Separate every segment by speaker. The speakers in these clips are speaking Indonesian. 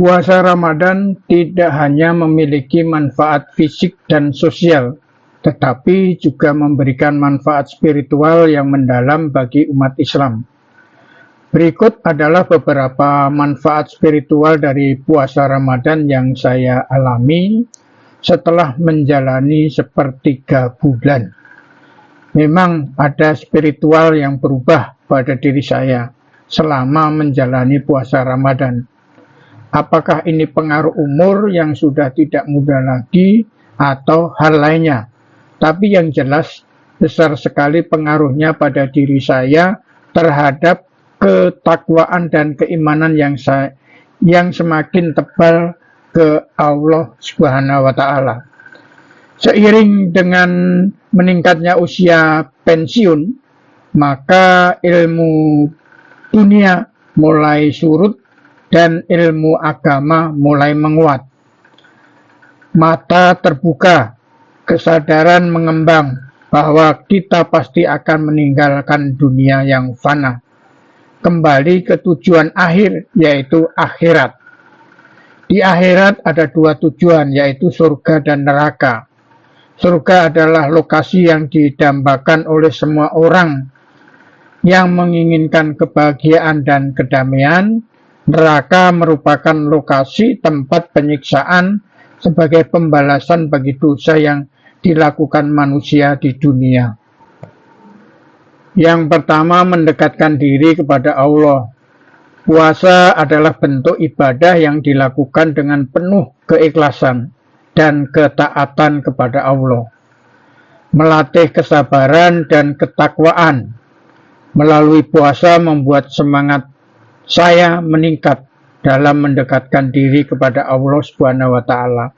Speaker 1: Puasa Ramadan tidak hanya memiliki manfaat fisik dan sosial, tetapi juga memberikan manfaat spiritual yang mendalam bagi umat Islam. Berikut adalah beberapa manfaat spiritual dari puasa Ramadan yang saya alami setelah menjalani sepertiga bulan. Memang ada spiritual yang berubah pada diri saya selama menjalani puasa Ramadan. Apakah ini pengaruh umur yang sudah tidak muda lagi atau hal lainnya? Tapi yang jelas besar sekali pengaruhnya pada diri saya terhadap ketakwaan dan keimanan yang semakin tebal ke Allah Subhanahu wa taala. Seiring dengan meningkatnya usia pensiun, maka ilmu dunia mulai surut dan ilmu agama mulai menguat. Mata terbuka, kesadaran mengembang bahwa kita pasti akan meninggalkan dunia yang fana, kembali ke tujuan akhir, yaitu akhirat. Di akhirat ada dua tujuan, yaitu surga dan neraka. Surga adalah lokasi yang didambakan oleh semua orang yang menginginkan kebahagiaan dan kedamaian. Neraka merupakan lokasi tempat penyiksaan sebagai pembalasan bagi dosa yang dilakukan manusia di dunia. Yang pertama, mendekatkan diri kepada Allah. Puasa adalah bentuk ibadah yang dilakukan dengan penuh keikhlasan dan ketaatan kepada Allah. Melatih kesabaran dan ketakwaan. Melalui puasa membuat semangat saya meningkat dalam mendekatkan diri kepada Allah Subhanahu wa taala.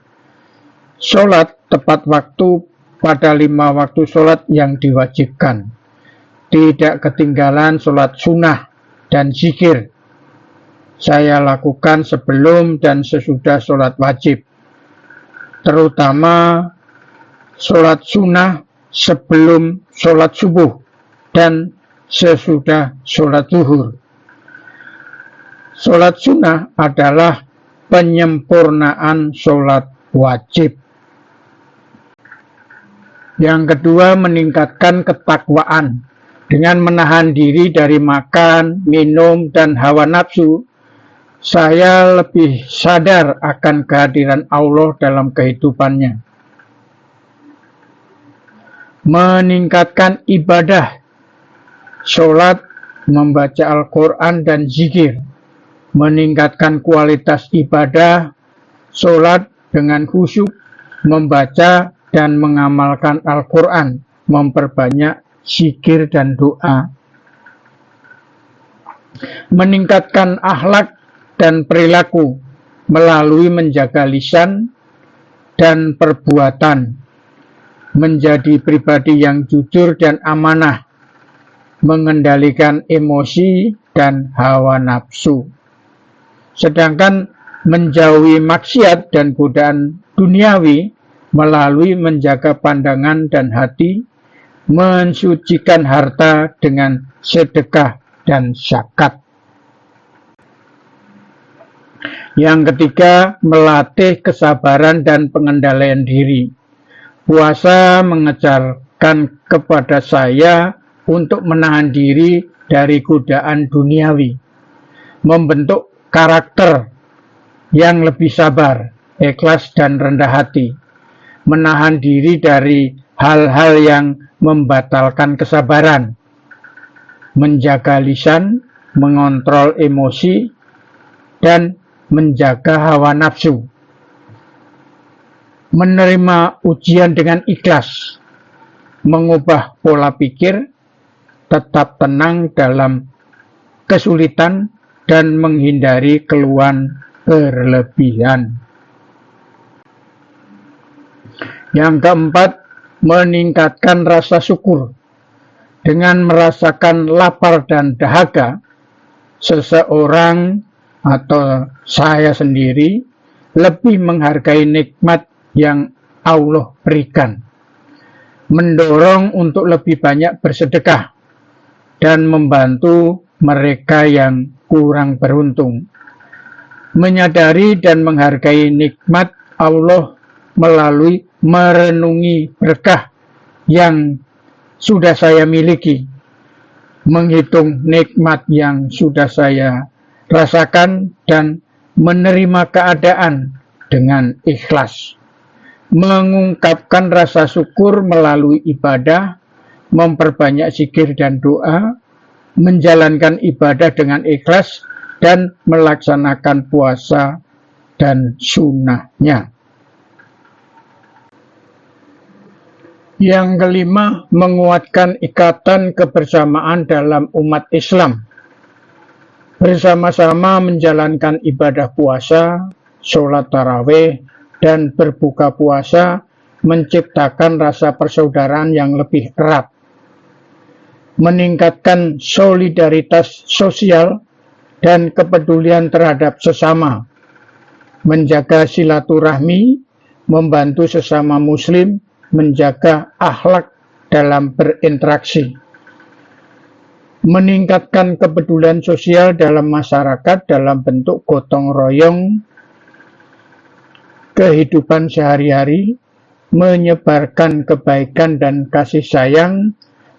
Speaker 1: Salat tepat waktu pada 5 waktu salat yang diwajibkan. Tidak ketinggalan salat sunnah dan zikir. Saya lakukan sebelum dan sesudah salat wajib. Terutama salat sunnah sebelum salat subuh dan sesudah salat zuhur. Salat sunnah adalah penyempurnaan salat wajib. Yang kedua, meningkatkan ketakwaan. Dengan menahan diri dari makan, minum, dan hawa nafsu, saya lebih sadar akan kehadiran Allah dalam kehidupannya. Meningkatkan ibadah, sholat, membaca Al-Quran, dan zikir. Meningkatkan kualitas ibadah, sholat dengan khusyuk, membaca dan mengamalkan Al-Quran, memperbanyak zikir dan doa. Meningkatkan akhlak dan perilaku melalui menjaga lisan dan perbuatan, menjadi pribadi yang jujur dan amanah, mengendalikan emosi dan hawa nafsu. Sedangkan menjauhi maksiat dan godaan duniawi melalui menjaga pandangan dan hati, mensucikan harta dengan sedekah dan zakat. Yang ketiga, melatih kesabaran dan pengendalian diri. Puasa mengajarkan kepada saya untuk menahan diri dari godaan duniawi, membentuk karakter yang lebih sabar, ikhlas dan rendah hati, menahan diri dari hal-hal yang membatalkan kesabaran, menjaga lisan, mengontrol emosi, dan menjaga hawa nafsu, menerima ujian dengan ikhlas, mengubah pola pikir, tetap tenang dalam kesulitan, dan menghindari keluhan berlebihan. Yang keempat, meningkatkan rasa syukur. Dengan merasakan lapar dan dahaga, seseorang atau saya sendiri lebih menghargai nikmat yang Allah berikan, mendorong untuk lebih banyak bersedekah dan membantu mereka yang kurang beruntung. menyadari dan menghargai nikmat Allah melalui merenungi berkah yang sudah saya miliki, menghitung nikmat yang sudah saya rasakan dan menerima keadaan dengan ikhlas, mengungkapkan rasa syukur melalui ibadah, memperbanyak zikir dan doa, menjalankan ibadah dengan ikhlas, dan melaksanakan puasa dan sunnahnya. Yang kelima, menguatkan ikatan kebersamaan dalam umat Islam. Bersama-sama menjalankan ibadah puasa, sholat tarawih, dan berbuka puasa menciptakan rasa persaudaraan yang lebih erat. Meningkatkan solidaritas sosial dan kepedulian terhadap sesama. Menjaga silaturahmi, membantu sesama muslim, menjaga akhlak dalam berinteraksi. Meningkatkan kepedulian sosial dalam masyarakat dalam bentuk gotong royong kehidupan sehari-hari, menyebarkan kebaikan dan kasih sayang,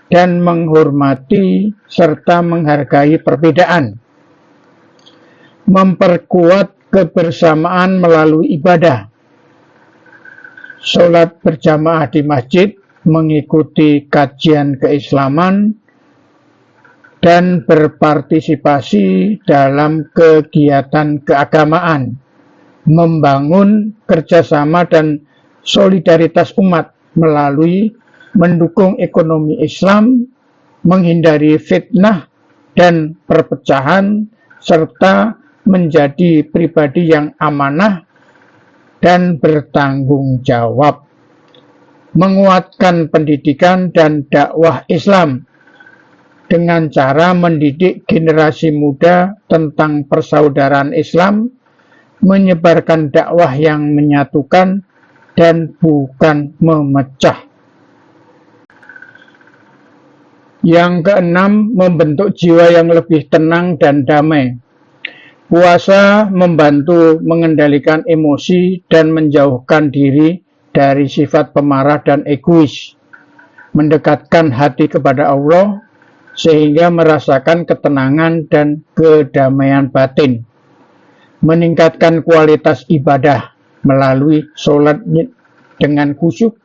Speaker 1: dan menghormati serta menghargai perbedaan. Memperkuat kebersamaan melalui ibadah, sholat berjamaah di masjid, mengikuti kajian keislaman, dan berpartisipasi dalam kegiatan keagamaan, membangun kerjasama dan solidaritas umat melalui mendukung ekonomi Islam, menghindari fitnah dan perpecahan, serta menjadi pribadi yang amanah dan bertanggung jawab. Menguatkan pendidikan dan dakwah Islam dengan cara mendidik generasi muda tentang persaudaraan Islam, menyebarkan dakwah yang menyatukan dan bukan memecah. Yang keenam, membentuk jiwa yang lebih tenang dan damai. Puasa membantu mengendalikan emosi dan menjauhkan diri dari sifat pemarah dan egois, mendekatkan hati kepada Allah sehingga merasakan ketenangan dan kedamaian batin, meningkatkan kualitas ibadah melalui sholat dengan khusyuk,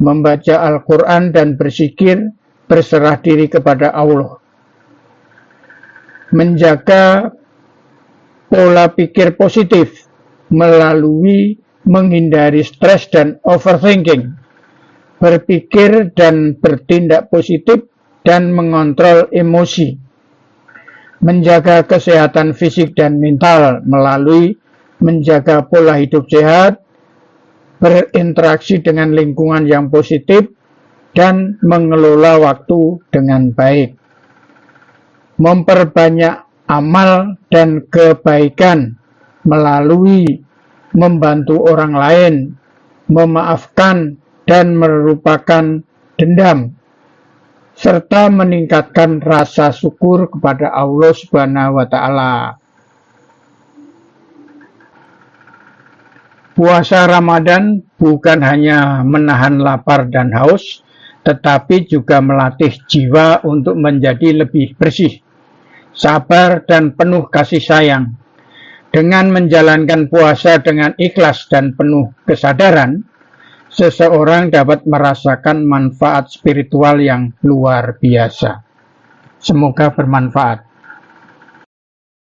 Speaker 1: membaca Al-Quran dan berzikir, berserah diri kepada Allah, menjaga pola pikir positif melalui menghindari stres dan overthinking, berpikir dan bertindak positif dan mengontrol emosi, menjaga kesehatan fisik dan mental melalui menjaga pola hidup sehat, berinteraksi dengan lingkungan yang positif, dan mengelola waktu dengan baik, memperbanyak amal dan kebaikan melalui membantu orang lain, memaafkan dan melupakan dendam, serta meningkatkan rasa syukur kepada Allah Subhanahu wa Ta'ala. Puasa Ramadan bukan hanya menahan lapar dan haus, tetapi juga melatih jiwa untuk menjadi lebih bersih, sabar, dan penuh kasih sayang. Dengan menjalankan puasa dengan ikhlas dan penuh kesadaran, seseorang dapat merasakan manfaat spiritual yang luar biasa. Semoga bermanfaat.